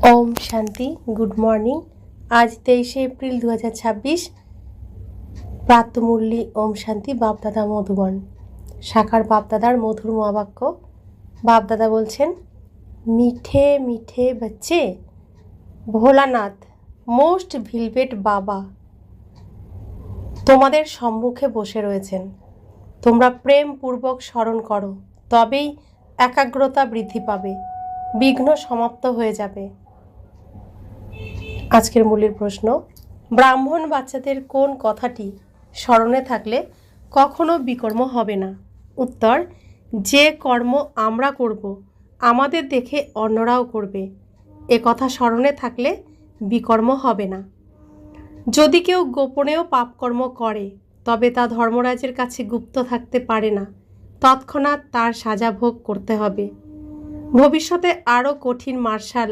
Om Shanti. Good morning. आज 23 April 2026। प्रातमुरली Om Shanti. बापदादा Madhuban शाखार बापदादार मधुर महावाक्य। बापदादा बोलছেন, मीठे मीठे बच्चे, भोलानाथ मोस्ट ভিলভেট বাবা তোমাদের সম্মুখে বসে রয়েছেন। তোমরা প্রেমপূর্বক স্মরণ করো, তবেই একাগ্রতা বৃদ্ধি পাবে, বিঘ্ন সমাপ্ত হয়ে যাবে। আজকের মূলের প্রশ্ন, ব্রাহ্মণ বাচ্চাদের কোন কথাটি স্মরণে থাকলে কখনো বিকর্ম হবে না? উত্তর, যে কর্ম আমরা করব আমাদের দেখে অন্যরাও করবে, এ কথা স্মরণে থাকলে বিকর্ম হবে না। যদি কেউ গোপনেও পাপকর্ম করে তবে তা ধর্মরাজের কাছে গুপ্ত থাকতে পারে না, তৎক্ষণাৎ তার সাজা ভোগ করতে হবে। ভবিষ্যতে আরও কঠিন মার্শাল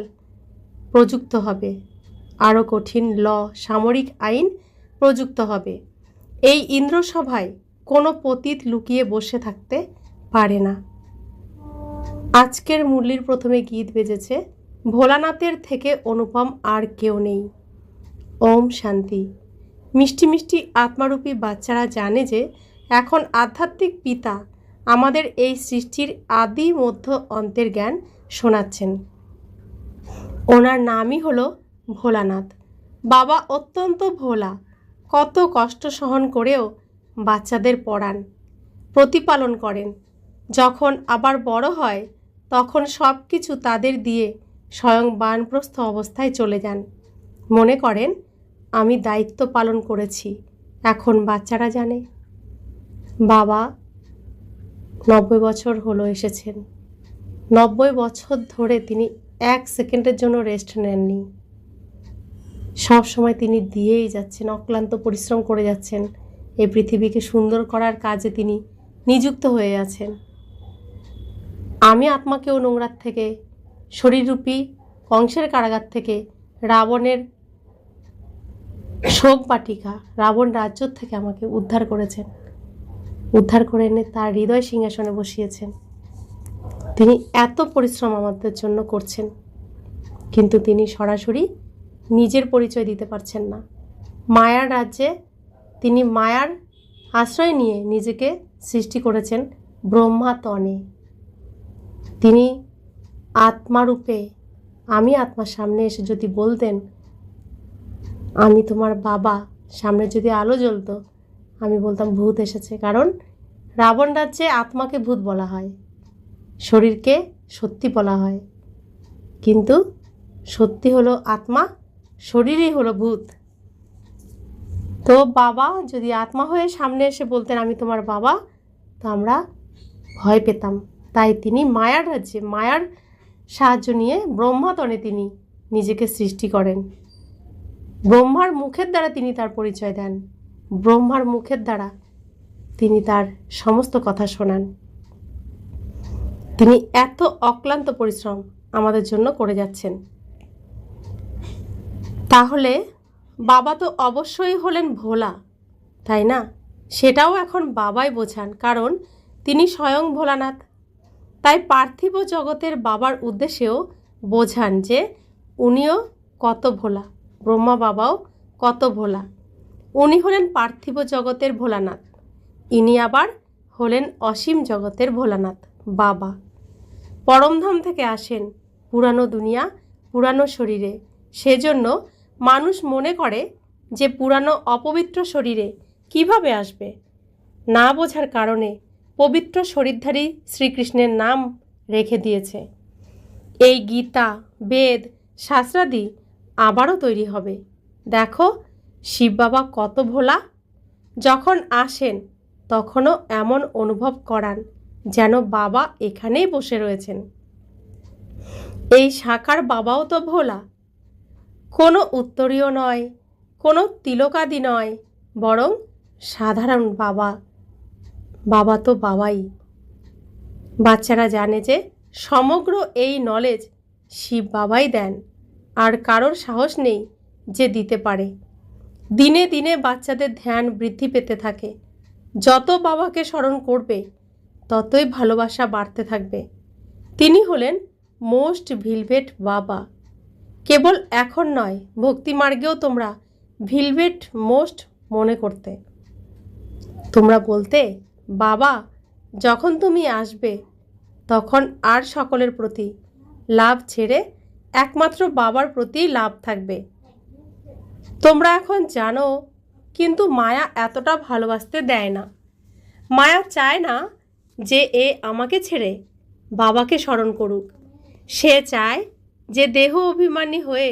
প্রযুক্ত হবে, আরও কঠিন সামরিক আইন প্রযুক্ত হবে। এই ইন্দ্রসভায় কোনো পতিত লুকিয়ে বসে থাকতে পারে না। আজকের মুরলির প্রথমে গীত বেজেছে, ভোলানাথের থেকে অনুপম আর কেউ নেই। ওম শান্তি। মিষ্টি মিষ্টি আত্মারূপী বাচ্চারা জানে যে এখন আধ্যাত্মিক পিতা আমাদের এই সৃষ্টির আদি মধ্য অন্তের জ্ঞান শোনাচ্ছেন। ওনার নামই হলো ভোলানাথ। বাবা অত্যন্ত ভোলা, কত কষ্ট সহন করেও বাচ্চাদের পড়ান, প্রতিপালন করেন। যখন আবার বড় হয় তখন সব কিছু তাদের দিয়ে স্বয়ং বানপ্রস্থ অবস্থায় চলে যান। মনে করেন আমি দায়িত্ব পালন করেছি, এখন বাচ্চারা জানে। বাবা 90 বছর হলো এসেছেন। 90 বছর ধরে তিনি 1 সেকেন্ডের জন্য রেস্ট নেননি। সব সময় তিনি দিয়েই যাচ্ছেন, অক্লান্ত পরিশ্রম করে যাচ্ছেন। এই পৃথিবীকে সুন্দর করার কাজে তিনি নিযুক্ত হয়ে আছেন। আমি আত্মাকেও নোংরার থেকে, শরীররূপী কংসের কারাগার থেকে, রাবণের শোক বাটিকা, রাবণ রাজ্য থেকে আমাকে উদ্ধার করেছেন। উদ্ধার করে এনে তার হৃদয় সিংহাসনে বসিয়েছেন। তিনি এত পরিশ্রম আমাদের জন্য করছেন, কিন্তু তিনি সরাসরি নিজের পরিচয় দিতে পারছেন না। মায়ার রাজ্যে তিনি মায়ার আশ্রয় নিয়ে নিজেকে সৃষ্টি করেছেন ব্রহ্মা তনে। তিনি আত্মারূপে, আমি আত্মার সামনে এসে যদি বলতেন আমি তোমার বাবা, সামনে যদি আলো জ্বলতো, আমি বলতাম ভূত এসেছে। কারণ রাবণ রাজ্যে আত্মাকে ভূত বলা হয়, শরীরকে সত্যি বলা হয়, কিন্তু সত্যি হলো আত্মা, শরীরই হলো ভূত। তো বাবা যদি আত্মা হয়ে সামনে এসে বলতেন আমি তোমার বাবা, তো আমরা ভয় পেতাম। তাই তিনি মায়ার রাজ্যে মায়ার সাহায্য নিয়ে ব্রহ্মাতনে তিনি নিজেকে সৃষ্টি করেন। ব্রহ্মার মুখের দ্বারা তিনি তার পরিচয় দেন, ব্রহ্মার মুখের দ্বারা তিনি তার সমস্ত কথা শোনান। তিনি এত অক্লান্ত পরিশ্রম আমাদের জন্য করে যাচ্ছেন। তাহলে বাবা তো অবশ্যই হলেন ভোলা, তাই না? সেটাও এখন বাবাই বোঝান, কারণ তিনি স্বয়ং ভোলানাথ। তাই পার্থিব জগতের বাবার উদ্দেশ্যেও বোঝান যে উনিও কত ভোলা, ব্রহ্মা বাবাও কত ভোলা। উনি হলেন পার্থিব জগতের ভোলানাথ, ইনি আবার হলেন অসীম জগতের ভোলানাথ বাবা। পরমধাম থেকে আসেন পুরানো দুনিয়া, পুরানো শরীরে। সেজন্য মানুষ মনে করে যে পুরানো অপবিত্র শরীরে কিভাবে আসবে। না বোঝার কারণে পবিত্র শরীরধারী শ্রীকৃষ্ণের নাম রেখে দিয়েছে। এই গীতা, বেদ, শাস্ত্রাদি আবারও তৈরি হবে। দেখো শিব বাবা কত ভোলা। যখন আসেন তখনও এমন অনুভব করান যেন বাবা এখানেই বসে রয়েছেন। এই শাখার বাবাও তো ভোলা, কোনো উত্তরীয় নয়, কোনো তিলকাদি নয়, বরং সাধারণ বাবা। বাবা তো বাবাই। বাচ্চারা জানে যে সমগ্র এই নলেজ শিব বাবাই দেন, আর কারোর সাহস নেই যে দিতে পারে। দিনে দিনে বাচ্চাদের ধ্যান বৃদ্ধি পেতে থাকে। যত বাবাকে স্মরণ করবে ততই ভালোবাসা বাড়তে থাকবে। তিনি হলেন মোস্ট ভিলভেট বাবা। কেবল এখন নয়, ভক্তিমার্গেও তোমরা ভিলভেট মোস্ট মনে করতে। তোমরা বলতে, বাবা যখন তুমি আসবে তখন আর সকলের প্রতি লাভ ছেড়ে একমাত্র বাবার প্রতিই লাভ থাকবে। তোমরা এখন জানো, কিন্তু মায়া এতটা ভালোবাসতে দেয় না। মায়া চায় না যে এ আমাকে ছেড়ে বাবাকে স্মরণ করুক। সে চায় যে দেহ অভিমানী হয়ে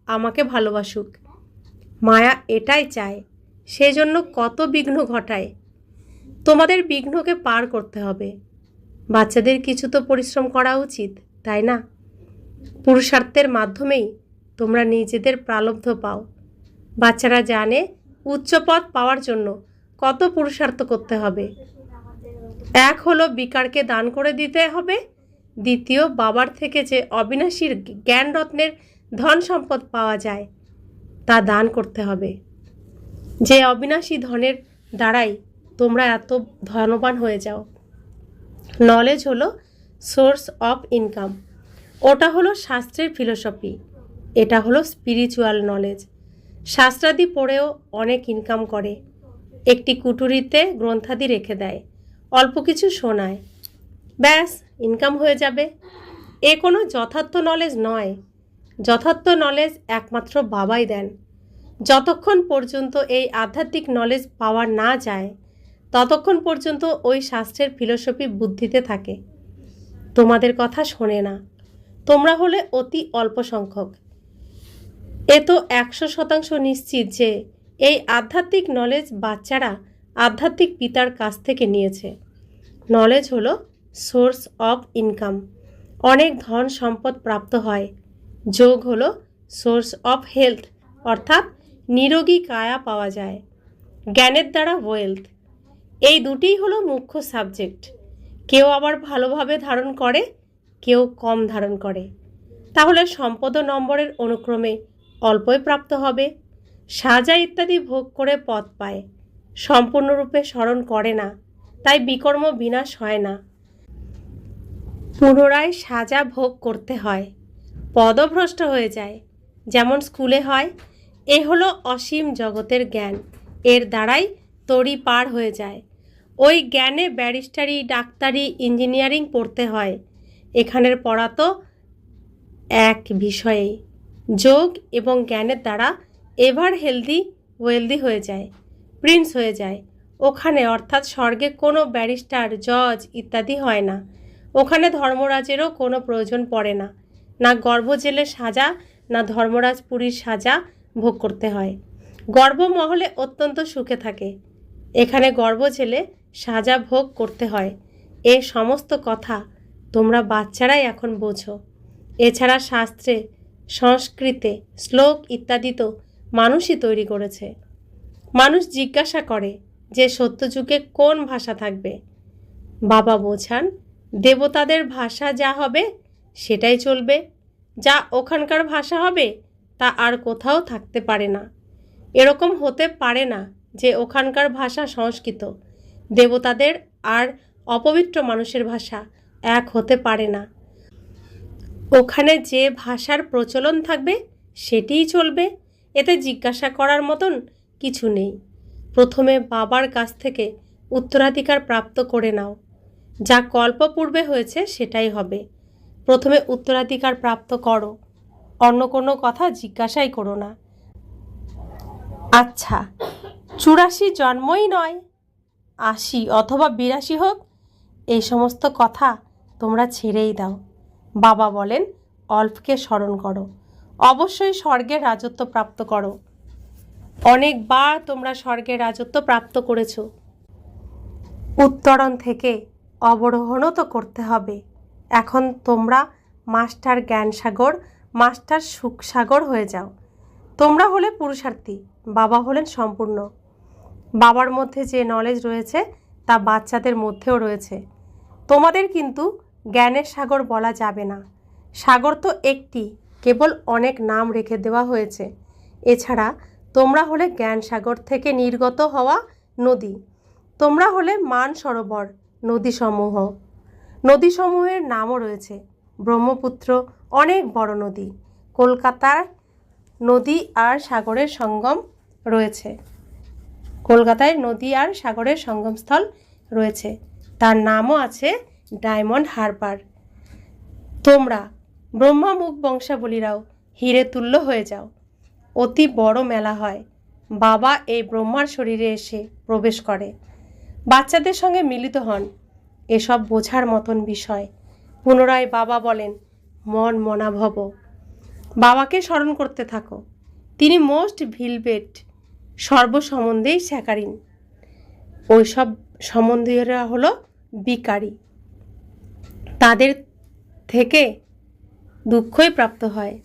আমাকে ভালোবাসুক। মায়া এটাই চায়, সেজন্য কত বিঘ্ন ঘটায়। তোমাদের বিঘ্নকে পার করতে হবে। বাচ্চাদের কিছু তো পরিশ্রম করা উচিত, তাই না? পুরুষার্থের মাধ্যমেই তোমরা নিজেদের প্রারব্ধ পাও। বাচ্চারা জানে উচ্চ পদ পাওয়ার জন্য কত পুরুষার্থ করতে হবে। এক হলো বিকারকে দান করে দিতে হবে, দ্বিতীয় বাবার থেকে যে অবিনাশীর জ্ঞান রত্নের ধন সম্পদ পাওয়া যায় তা দান করতে হবে। যে অবিনাশী ধনের দ্বারাই তোমরা এত ধনবান হয়ে যাও। নলেজ হলো সোর্স অফ ইনকাম। ওটা হলো শাস্ত্রের ফিলোসফি, এটা হলো স্পিরিচুয়াল নলেজ। শাস্ত্রাদি পড়েও অনেক ইনকাম করে। একটি কুটুরিতে গ্রন্থাদি রেখে দেয়, অল্প কিছু শোনায়, ব্যাস ইনকাম হয়ে যাবে। এ কোনো যথার্থ নলেজ নয়। যথার্থ নলেজ একমাত্র বাবাই দেন। যতক্ষণ পর্যন্ত এই আধ্যাত্মিক নলেজ পাওয়া না যায় ততক্ষণ পর্যন্ত ওই শাস্ত্রের ফিলোসফি বুদ্ধিতে থাকে, তোমাদের কথা শোনে না। তোমরা হলে অতি অল্প সংখ্যক। এ তো 100% নিশ্চিত যে এই আধ্যাত্মিক নলেজ বাচ্চারা আধ্যাত্মিক পিতার কাছ থেকে নিয়েছে। নলেজ হলো সোর্স অফ ইনকাম। অনেক ধন সম্পদ প্রাপ্ত হয়। যোগ হলো সোর্স অফ হেলথ, অর্থাৎ নিরোগী কায়া পাওয়া যায়। জ্ঞানের দ্বারা ওয়েলথ। এই দুটিই হলো মুখ্য সাবজেক্ট। কেউ আবার ভালোভাবে ধারণ করে, কেউ কম ধারণ করে। তাহলে সম্পদ নম্বরের অনুক্রমে অল্পই প্রাপ্ত হবে। সাজা ইত্যাদি ভোগ করে পদ পায়, সম্পূর্ণরূপে স্মরণ করে না, তাই বিকর্ম বিনাশ হয় না। পুনরায় সাজা ভোগ করতে হয়, পদভ্রষ্ট হয়ে যায়, যেমন স্কুলে হয়। এ হলো অসীম জগতের জ্ঞান। এর দ্বারাই তড়ি পার হয়ে যায়। ওই জ্ঞানে ব্যারিস্টারি, ডাক্তারি, ইঞ্জিনিয়ারিং পড়তে হয়। এখানের পড়া তো এক বিষয়েই। যোগ এবং জ্ঞানের দ্বারা এভার হেলদি ওয়েলদি হয়ে যায়, প্রিন্স হয়ে যায়। ওখানে অর্থাৎ স্বর্গে কোনো ব্যারিস্টার, জজ ইত্যাদি হয় না। ওখানে ধর্মরাজেরও কোনো প্রয়োজন পড়ে না। না গর্ভজেলে সাজা, না ধর্মরাজপুরীর সাজা ভোগ করতে হয়। গর্ভমহলে অত্যন্ত সুখে থাকে। এখানে গর্ভজেলে সাজা ভোগ করতে হয়। এ সমস্ত কথা তোমরা বাচ্চারাই এখন বোঝো। এছাড়া শাস্ত্রে, সংস্কৃতে শ্লোক ইত্যাদি তো মানুষই তৈরি করেছে। মানুষ জিজ্ঞাসা করে যে সত্যযুগে কোন ভাষা থাকবে। বাবা বোঝান, দেবতাদের ভাষা যা হবে সেটাই চলবে। যা ওখানকার ভাষা হবে তা আর কোথাও থাকতে পারে না। এরকম হতে পারে না যে ওখানকার ভাষা সংস্কৃত, দেবতাদের আর অপবিত্র মানুষের ভাষা এক হতে পারে না। ওখানে যে ভাষার প্রচলন থাকবে সেটিই চলবে। এতে জিজ্ঞাসা করার মতন কিছু নেই। প্রথমে বাবার কাছ থেকে উত্তরাধিকার প্রাপ্ত করে নাও। যা কল্পপূর্বে হয়েছে সেটাই হবে। প্রথমে উত্তরাধিকার প্রাপ্ত করো, অন্য কোনো কথা জিজ্ঞাসাই করো না। আচ্ছা, 84 জন্মই নয়, 80 অথবা 82 হোক, এই সমস্ত কথা তোমরা ছেড়েই দাও। বাবা বলেন, অল্পকে স্মরণ করো, অবশ্যই স্বর্গের রাজত্ব প্রাপ্ত করো। অনেকবার তোমরা স্বর্গের রাজত্ব প্রাপ্ত করেছ। উত্তরণ থেকে অবরোহণও তো করতে হবে। এখন তোমরা মাস্টার জ্ঞানসাগর, মাস্টার সুখসাগর হয়ে যাও। তোমরা হলে পুরুষার্থী, বাবা হলেন সম্পূর্ণ। বাবার মধ্যে যে নলেজ রয়েছে তা বাচ্চাদের মধ্যেও রয়েছে। তোমাদের কিন্তু জ্ঞানের সাগর বলা যাবে না। সাগর তো একটি, কেবল অনেক নাম রেখে দেওয়া হয়েছে। এছাড়া তোমরা হলে জ্ঞান সাগর থেকে নির্গত হওয়া নদী। তোমরা হলে মান সরোবর, নদীসমূহ। নদীসমূহের নামও রয়েছে। ব্রহ্মপুত্র অনেক বড় নদী, কলকাতায় নদী আর সাগরের সঙ্গম রয়েছে। কলকাতায় নদী আর সাগরের সঙ্গমস্থল রয়েছে, তার নামও আছে ডায়মন্ড হারবার। তোমরা ব্রহ্মামুখ বংশাবলীরাও হিরে তুল্য হয়ে যাও। অতি বড় মেলা হয়। বাবা এই ব্রহ্মার শরীরে এসে প্রবেশ করে, বাচ্চাদের সঙ্গে মিলিত হন। এসব বোঝার মতন বিষয়। পুনরায় বাবা বলেন, মন মনা ভব। বাবাকে স্মরণ করতে থাকো। তিনি মোস্ট ভিলবেট, সর্বসম্বন্ধেই স্যাকারিন। ওইসব সম্বন্ধীয়রা হলো বিকারী, তাদের থেকে দুঃখই প্রাপ্ত হয়।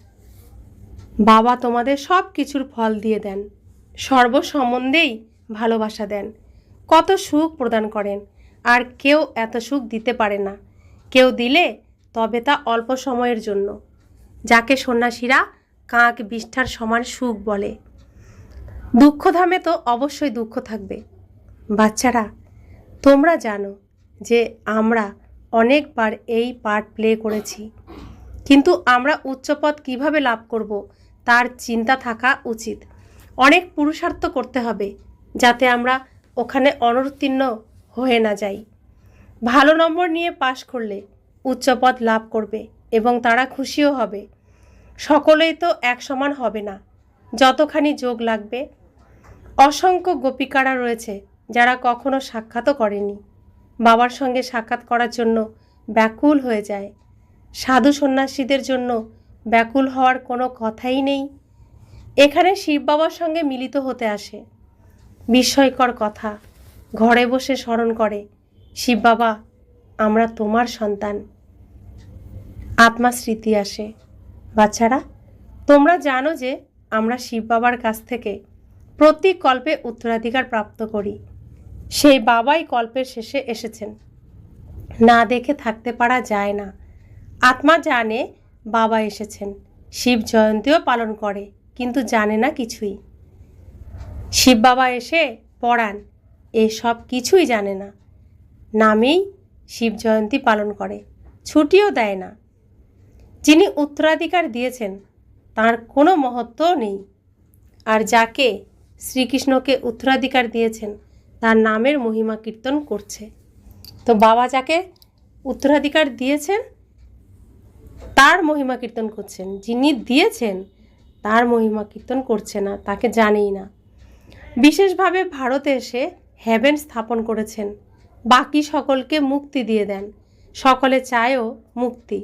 বাবা তোমাদের সব কিছুর ফল দিয়ে দেন, সর্বসম্বন্ধেই ভালোবাসা দেন, কত সুখ প্রদান করেন। আর কেউ এত সুখ দিতে পারে না। কেউ দিলে তবে তা অল্প সময়ের জন্য, যাকে সন্ন্যাসীরা কাক বিষ্ঠার সমান সুখ বলে। দুঃখধামে তো অবশ্যই দুঃখ থাকবে। বাচ্চারা, তোমরা জানো যে আমরা অনেকবার এই পার্ট প্লে করেছি, কিন্তু আমরা উচ্চপদ কিভাবে লাভ করব তার চিন্তা থাকা উচিত। অনেক পুরুষার্থ করতে হবে যাতে আমরা ওখানে অনুত্তীর্ণ হয়ে না যাই। ভালো নম্বর নিয়ে পাশ করলে উচ্চপদ লাভ করবে এবং তারা খুশিও হবে। সকলেই তো এক সমান হবে না, যতখানি যোগ লাগবে। অসংখ্য গোপিকারা রয়েছে যারা কখনো সাক্ষাৎও করেনি, বাবার সঙ্গে সাক্ষাৎ করার জন্য ব্যাকুল হয়ে যায়। সাধু সন্ন্যাসীদের জন্য ব্যাকুল হওয়ার কোনো কথাই নেই। এখানে শিব বাবার সঙ্গে মিলিত হতে আসে। বিস্ময়কর কথা, ঘরে বসে স্মরণ করে, শিব বাবা আমরা তোমার সন্তান। আত্মা স্মৃতি আসে। বাচ্চারা, তোমরা জানো যে আমরা শিব বাবার কাছ থেকে প্রতি কল্পে উত্তরাধিকার প্রাপ্ত করি। সেই বাবাই কল্পের শেষে এসেছেন। না দেখে থাকতে পারা যায় না। আত্মা জানে বাবা এসেছেন, শিব জয়ন্তীও পালন করে, কিন্তু জানে না কিছুই। শিব বাবা এসে পড়ান, এসব কিছুই জানে না। নামেই শিব জয়ন্তী পালন করে, ছুটিও দেয় না। যিনি উত্তরাধিকার দিয়েছেন তার কোনো মহত্ব নেই। আর যাকে শ্রীকৃষ্ণকে উত্তরাধিকার দিয়েছেন তার নামের মহিমা কীর্তন করছে। তো বাবা যাকে উত্তরাধিকার দিয়েছেন তার মহিমা কীর্তন করছেন, যিনি দিয়েছেন তার মহিমা কীর্তন করছে না, তাকে জানেই না। বিশেষভাবে ভারতে এসে হেভেন স্থাপন করেছেন, বাকি সকলকে মুক্তি দিয়ে দেন। সকলে চায়ও মুক্তি।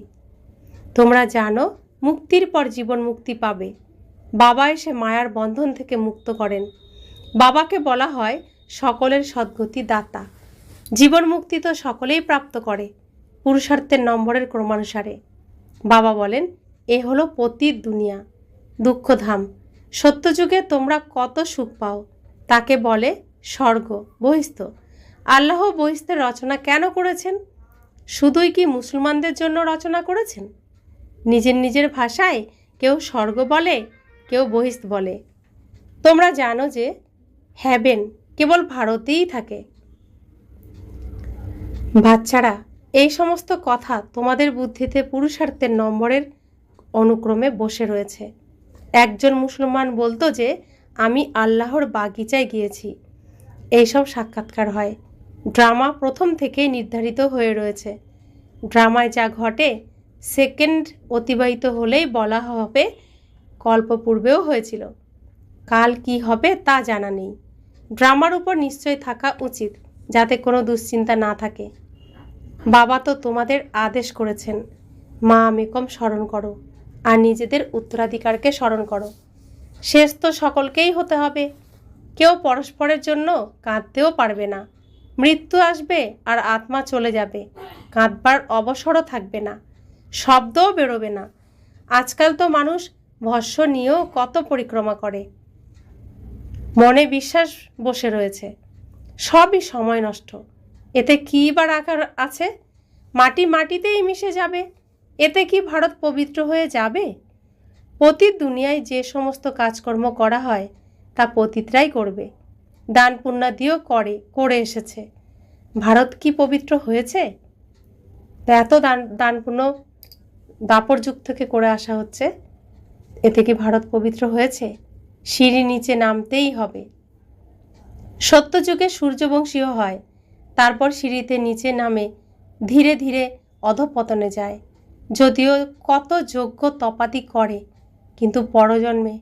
তোমরা জানো মুক্তির পর জীবন মুক্তি পাবে। বাবা এসে মায়ার বন্ধন থেকে মুক্ত করেন। বাবাকে বলা হয় সকলের সদ্গতি দাতা। জীবন মুক্তি তো সকলেই প্রাপ্ত করে পুরুষার্থের নম্বরের ক্রমানুসারে। বাবা বলেন, এ হলো পতিত দুনিয়া, দুঃখধাম। সত্যযুগে তোমরা কত সুখ পাও, তাকে বলে স্বর্গ, বহিস্থ। আল্লাহ বহিস্থের রচনা কেন করেছেন? শুধুই কি মুসলমানদের জন্য রচনা করেছেন? নিজের নিজের ভাষায় কেউ স্বর্গ বলে, কেউ বহিস্থ বলে। তোমরা জানো যে হেভেন কেবল ভারতেই থাকে। বাচ্চারা, এই সমস্ত কথা তোমাদের বুদ্ধিতে পুরুষার্থের নম্বরের অনুক্রমে বসে রয়েছে। একজন মুসলমান বলতো যে আমি আল্লাহর বাগিচায় গিয়েছি। এইসব সাক্ষাৎকার হয়। ড্রামা প্রথম থেকেই নির্ধারিত হয়ে রয়েছে। ড্রামায় যা ঘটে সেকেন্ড অতিবাহিত হলেই বলা হবে কল্পপূর্বেও হয়েছিল। কাল কি হবে তা জানা নেই। ড্রামার উপর নিশ্চয় থাকা উচিত যাতে কোনো দুশ্চিন্তা না থাকে। বাবা তো তোমাদের আদেশ করেছেন, মা মেকম স্মরণ করো আর নিজেদের উত্তরাধিকারকে স্মরণ করো। শেষ তো সকলকেই হতে হবে। কেউ পরস্পরের জন্য কাঁদতেও পারবে না। মৃত্যু আসবে আর আত্মা চলে যাবে, কাঁদবার অবসরও থাকবে না, শব্দও বেরোবে না। আজকাল তো মানুষ ভস্য নিয়েও কত পরিক্রমা করে, মনে বিশ্বাস বসে রয়েছে। সবই সময় নষ্ট। এতে কী বা রাখার আছে? মাটি মাটিতেই মিশে যাবে। এতে কি ভারত পবিত্র হয়ে যাবে? পতিত দুনিয়ায় যে সমস্ত কাজকর্ম করা হয় তা পতিতরাই করবে। দান পুণ্যাদিও করে এসেছে। ভারত কি পবিত্র হয়েছে? এত দান পুণ্য দাপর যুগ থেকে করে আসা হচ্ছে। এতে কি ভারত পবিত্র হয়েছে? সিঁড়ি নিচে নামতেই হবে। সত্যযুগে সূর্যবংশীয় হয়, তারপর সিঁড়িতে নিচে নামে ধীরে ধীরে অধঃপতনে যায়। যদিও কত যোগ্য তপাতি করে, কিন্তু পরজন্মে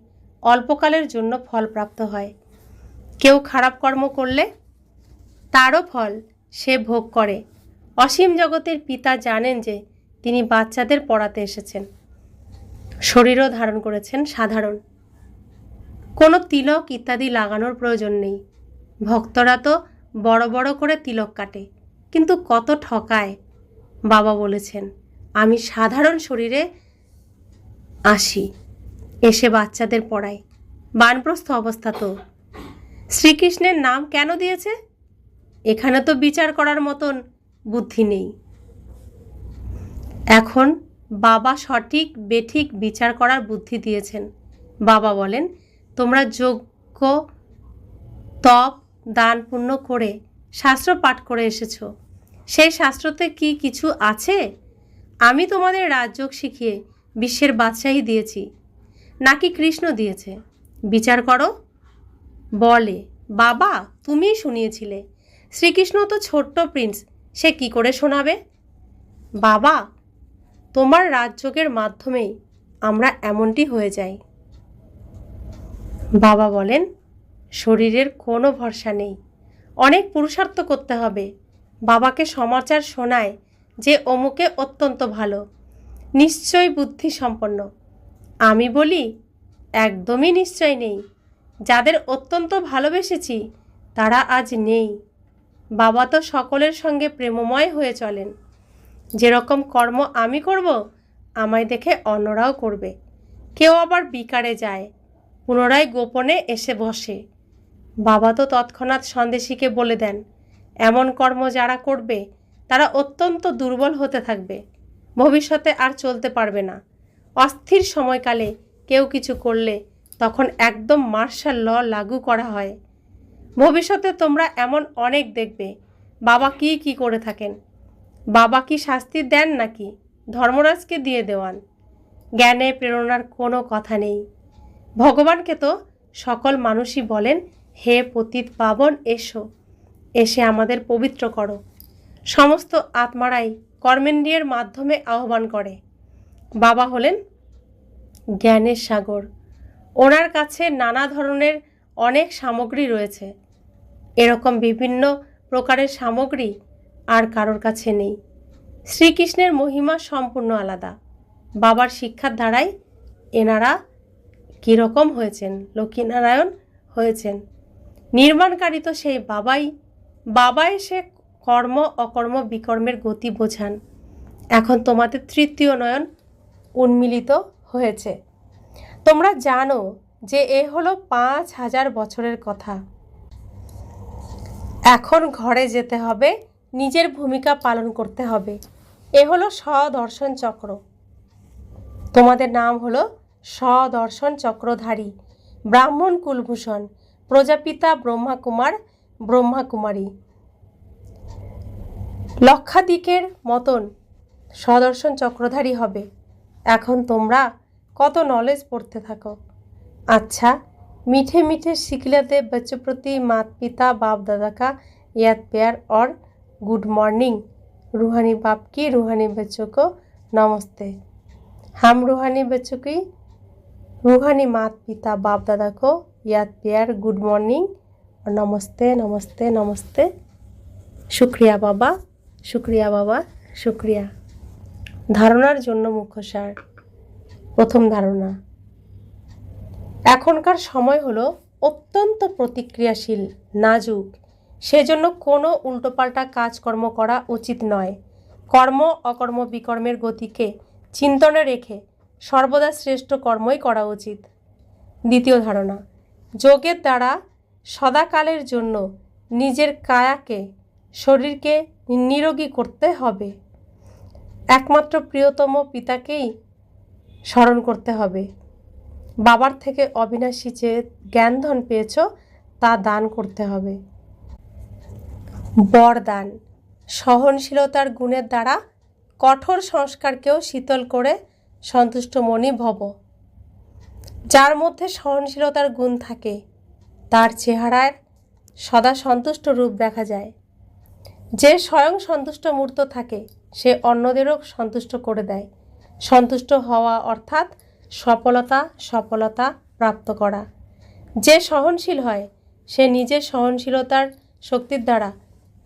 অল্পকালের জন্য ফল প্রাপ্ত হয়। কেউ খারাপ কর্ম করলে তারও ফল সে ভোগ করে। অসীম জগতের পিতা জানেন যে তিনি বাচ্চাদের পড়াতে এসেছেন। শরীরও ধারণ করেছেন সাধারণ, কোনো তিলক ইত্যাদি লাগানোর প্রয়োজন নেই। ভক্তরা তো বড় বড় করে তিলক কাটে, কিন্তু কত ঠকায়। বাবা বলেছেন, আমি সাধারণ শরীরে আসি, এসে বাচ্চাদের পড়াই। বানপ্রস্থ অবস্থা তো। শ্রীকৃষ্ণের নাম কেন দিয়েছে? এখানে তো বিচার করার মতন বুদ্ধি নেই। এখন বাবা সঠিক বেঠিক বিচার করার বুদ্ধি দিয়েছেন। বাবা বলেন, তোমরা যজ্ঞ তপ দান পুণ্য করে শাস্ত্র পাঠ করে এসেছো। সেই শাস্ত্রতে কি কিছু আছে? আমি তোমাদের রাজযোগ শিখিয়ে বিশ্বের বাদশাহী দিয়েছি, নাকি কৃষ্ণ দিয়েছে? বিচার করো। বলে, বাবা তুমিই শুনিয়েছিলে। শ্রীকৃষ্ণ তো ছোট্ট প্রিন্স, সে কি করে শোনাবে? বাবা, তোমার রাজযোগের মাধ্যমেই আমরা এমনটি হয়ে যাই। বাবা বলেন, শরীরের কোনো ভরসা নেই, অনেক পুরুষার্থ করতে হবে। বাবাকে সমাচার শোনায় যে অমুকে অত্যন্ত ভালো, নিশ্চয় বুদ্ধি সম্পন্ন। আমি বলি, একদমই নিশ্চয় নেই। যাদের অত্যন্ত ভালোবেসেছি তারা আজ নেই। বাবা তো সকলের সঙ্গে প্রেমময় হয়ে চলেন। যেরকম কর্ম আমি করব, আমায় দেখে অন্যরাও করবে। কেউ আবার বিকারে যায়, পুনরায় গোপনে এসে বসে। বাবা তো তৎক্ষণাৎ সন্দেশীকে বলে দেন, এমন কর্ম যারা করবে তারা অত্যন্ত দুর্বল হতে থাকবে, ভবিষ্যতে আর চলতে পারবে না। অস্থির সময়কালে কেউ কিছু করলে তখন একদম মার্শাল ল লাগু করা হয়। ভবিষ্যতে তোমরা এমন অনেক দেখবে। বাবা কি কি করে থাকেন। বাবা কি শাস্তি দেন নাকি ধর্মরাজকে দিয়ে দেওয়ান? জ্ঞানে প্রেরণার কোনো কথা নেই। ভগবানকে তো সকল মানুষই বলেন, হে পতিত পাবন এসো, এসে আমাদের পবিত্র করো। সমস্ত আত্মারাই কর্মেন্দ্রিয়ের মাধ্যমে আহ্বান করে। বাবা হলেন জ্ঞানের সাগর। ওনার কাছে নানা ধরনের অনেক সামগ্রী রয়েছে। এরকম বিভিন্ন প্রকারের সামগ্রী আর কারোর কাছে নেই। শ্রীকৃষ্ণের মহিমা সম্পূর্ণ আলাদা। বাবার শিক্ষার দ্বারাই এনারা কীরকম হয়েছেন, লক্ষ্মীনারায়ণ হয়েছেন। নির্মাণকারী তো সেই বাবাই। বাবা এসে কর্ম অকর্ম বিকর্মের গতি বোঝান। এখন তোমাদের তৃতীয় নয়ন উন্মিলিত হয়েছে। তোমরা জানো যে এ হলো 5000 বছরের কথা। এখন ঘরে যেতে হবে, নিজের ভূমিকা পালন করতে হবে। এ হলো স্বদর্শন চক্র। তোমাদের নাম হলো স্বদর্শন চক্রধারী ব্রাহ্মণ কুলভূষণ, প্রজাপিতা ব্রহ্মাকুমার, ব্রহ্মাকুমারী। লক্ষাধিকের মতন স্বদর্শন চক্রধারী হবে। এখন তোমরা কত নলেজ পড়তে থাকো। अच्छा, मीठे मीठे शिकलते बच्चों प्रति माता पिता बाप दादा का याद प्यार और गुड मॉर्निंग। रूहानी बाप की रूहानी बच्चों को नमस्ते। हम रूहानी बच्चों की रूहानी माता पिता बाप दादा को याद प्यार गुड मॉर्निंग और नमस्ते नमस्ते नमस्ते। शुक्रिया बाबा, शुक्रिया बाबा, शुक्रिया। धारणार जन्य मुख्य सार। प्रथम धारणा, এখনকার সময় হলো অত্যন্ত প্রতিক্রিয়াশীল, নাজুক। সেজন্য কোনো উল্টোপাল্টা কাজকর্ম করা উচিত নয়। কর্ম অকর্ম বিকর্মের গতিকে চিন্তনে রেখে সর্বদা শ্রেষ্ঠ কর্মই করা উচিত। দ্বিতীয় ধারণা, যোগের দ্বারা সদাকালের জন্য নিজের কায়াকে শরীরকে নিরোগী করতে হবে। একমাত্র প্রিয়তম পিতাকেই স্মরণ করতে হবে। বাবার থেকে অবিনাশী যে জ্ঞানধন পেয়েছ তা দান করতে হবে। বরদান, সহনশীলতার গুণের দ্বারা কঠোর সংস্কারকেও শীতল করে সন্তুষ্ট মনি ভব। যার মধ্যে সহনশীলতার গুণ থাকে তার চেহারার সদা সন্তুষ্ট রূপ দেখা যায়। যে স্বয়ং সন্তুষ্ট মূর্ত থাকে সে অন্যদেরও সন্তুষ্ট করে দেয়। সন্তুষ্ট হওয়া অর্থাৎ সফলতা প্রাপ্ত করা। যে সহনশীল হয় সে নিজের সহনশীলতার শক্তির দ্বারা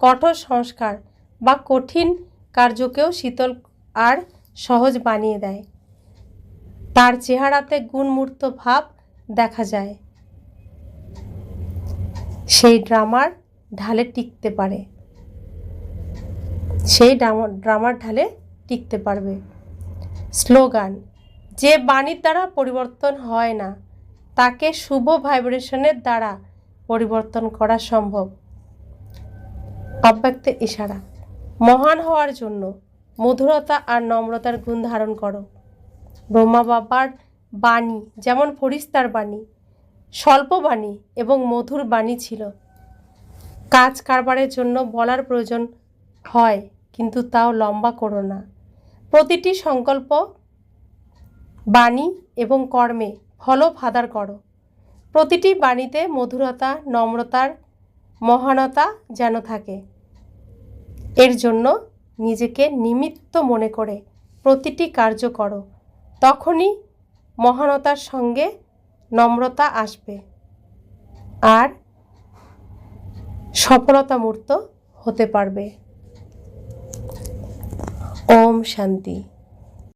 কঠোর সংস্কার বা কঠিন কার্যকেও শীতল আর সহজ বানিয়ে দেয়। তার চেহারাতে গুণমূর্ত ভাব দেখা যায়। সেই ড্রামার ঢালে টিকতে পারবে। স্লোগান: যে বাণীর দ্বারা পরিবর্তন হয় না তাকে শুভ ভাইব্রেশনের দ্বারা পরিবর্তন করা সম্ভব। অব্যক্তের ইশারা: মহান হওয়ার জন্য মধুরতা আর নম্রতার গুণ ধারণ করো। ব্রহ্মা বাবার বাণী যেমন ফরিস্তার বাণী, স্বল্প বাণী এবং মধুর বাণী ছিল। কাজ কারবারের জন্য বলার প্রয়োজন হয়, কিন্তু তাও লম্বা করো না। প্রতিটি সংকল্প, বাণী এবং কর্মে ফলপ্রদান করো। প্রতিটি বাণীতে মধুরতা, নম্রতার মহানতা যেন থাকে। এর জন্য নিজেকে নিমিত্ত মনে করে প্রতিটি কার্য করো। তখনই মহানতার সঙ্গে নম্রতা আসবে আর সফলতামূর্ত হতে পারবে। ওম শান্তি।